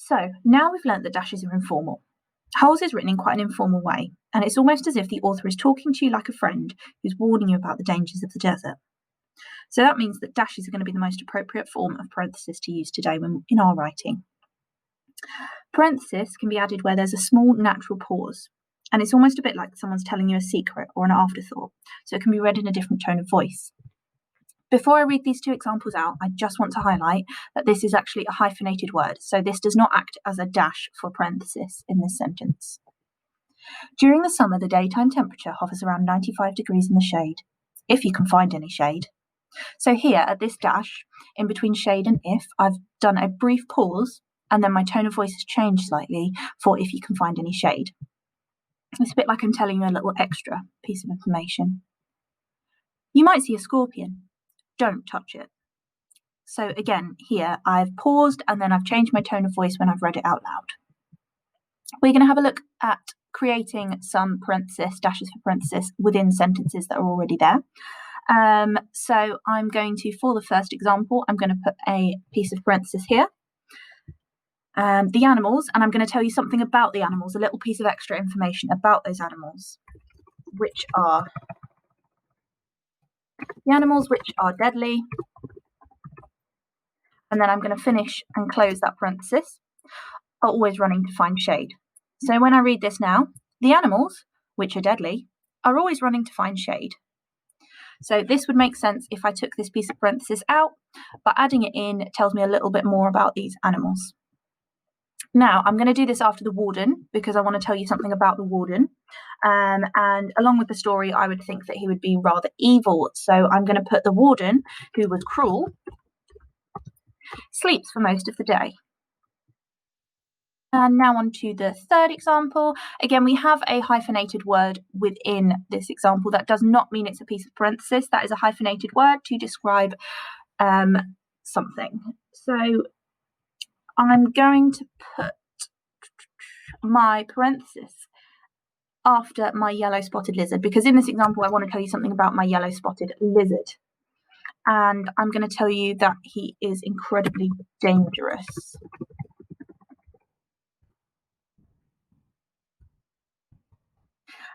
So now we've learnt that dashes are informal. Holes is written in quite an informal way, and it's almost as if the author is talking to you like a friend who's warning you about the dangers of the desert. So that means that dashes are going to be the most appropriate form of parenthesis to use today in our writing. Parenthesis can be added where there's a small natural pause, and it's almost a bit like someone's telling you a secret or an afterthought, so it can be read in a different tone of voice. Before I read these two examples out, I just want to highlight that this is actually a hyphenated word, so this does not act as a dash for parenthesis in this sentence. During the summer, the daytime temperature hovers around 95 degrees in the shade, if you can find any shade. So here at this dash, in between shade and if, I've done a brief pause, and then my tone of voice has changed slightly for if you can find any shade. It's a bit like I'm telling you a little extra piece of information. You might see a scorpion. Don't touch it. So again, here I've paused and then I've changed my tone of voice when I've read it out loud. We're going to have a look at creating some dashes for parenthesis within sentences that are already there. So I'm going to, for the first example, I'm going to put a piece of parenthesis here. The animals, and I'm going to tell you something about the animals, a little piece of extra information about those animals, which are deadly. And then I'm going to finish and close that parenthesis, are always running to find shade. So when I read this now, the animals, which are deadly, are always running to find shade. So this would make sense if I took this piece of parenthesis out, but adding it in tells me a little bit more about these animals. Now, I'm going to do this after the warden because I want to tell you something about the warden. And along with the story, I would think that he would be rather evil. So I'm going to put the warden, who was cruel, sleeps for most of the day. And now on to the third example. Again, we have a hyphenated word within this example. That does not mean it's a piece of parenthesis. That is a hyphenated word to describe something. So I'm going to put my parenthesis after my yellow spotted lizard, because in this example I want to tell you something about my yellow spotted lizard. And I'm going to tell you that he is incredibly dangerous.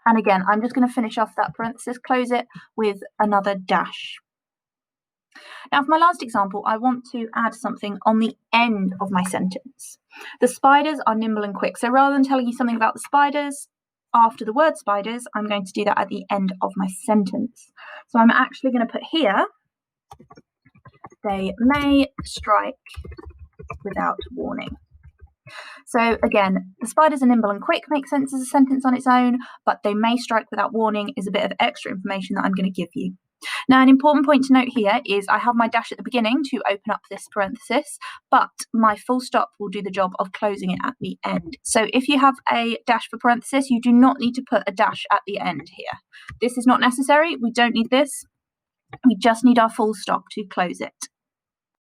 And again, I'm just going to finish off that parenthesis, close it with another dash. Now, for my last example, I want to add something on the end of my sentence. The spiders are nimble and quick. So rather than telling you something about the spiders after the word spiders, I'm going to do that at the end of my sentence. So I'm actually going to put here, they may strike without warning. So again, the spiders are nimble and quick makes sense as a sentence on its own, but they may strike without warning is a bit of extra information that I'm going to give you. Now, an important point to note here is I have my dash at the beginning to open up this parenthesis, but my full stop will do the job of closing it at the end. So if you have a dash for parenthesis, you do not need to put a dash at the end here. This is not necessary. We don't need this. We just need our full stop to close it.